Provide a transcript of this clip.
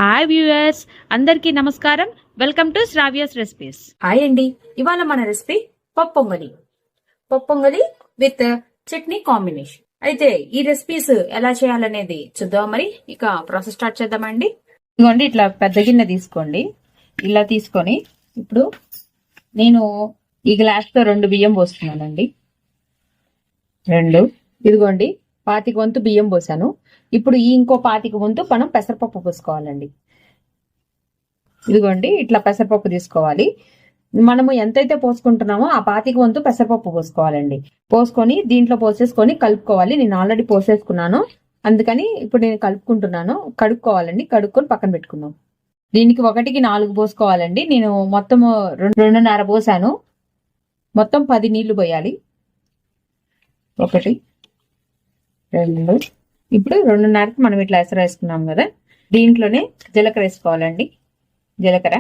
Hi viewers, అందరికీ నమస్కారం. Welcome to Sravya's recipes. Hi అండి. ఇవాళ మన రెసిపీ పప్పు పొంగలి విత్ చట్నీ కాంబినేషన్. అయితే ఈ రెసిపీస్ ఎలా చేయాలనేది చూద్దాం. మరి ఇక ప్రాసెస్ స్టార్ట్ చేద్దామండి. ఇదిగోండి, ఇట్లా పెద్ద గిన్నె తీసుకోండి. ఇలా తీసుకొని ఇప్పుడు నేను ఈ గ్లాస్ తో 2 బియ్యం పోస్తున్నానండి. 2. ఇదిగోండి, 25 వంతు బియ్యం పోసాను. ఇప్పుడు ఈ ఇంకో 25 వంతు మనం పెసరపప్పు పోసుకోవాలండి. ఇదిగోండి, ఇట్లా పెసరపప్పు తీసుకోవాలి. మనము ఎంతైతే పోసుకుంటున్నామో ఆ 25 వంతు పెసరపప్పు పోసుకోవాలండి. పోసుకొని దీంట్లో పోసేసుకొని కలుపుకోవాలి. నేను ఆల్రెడీ పోసేసుకున్నాను, అందుకని ఇప్పుడు నేను కలుపుకుంటున్నాను. కడుక్కోవాలండి. కడుక్కొని పక్కన పెట్టుకున్నాం. దీనికి 1కి 4 పోసుకోవాలండి. నేను మొత్తం 2.5 పోసాను. మొత్తం 10 నీళ్లు పోయాలి. 1, 2. ఇప్పుడు 2.5కి మనం ఇట్లా ఎసరు వేసుకున్నాం కదా, దీంట్లోనే జీలకర్ర వేసుకోవాలండి. జీలకర్ర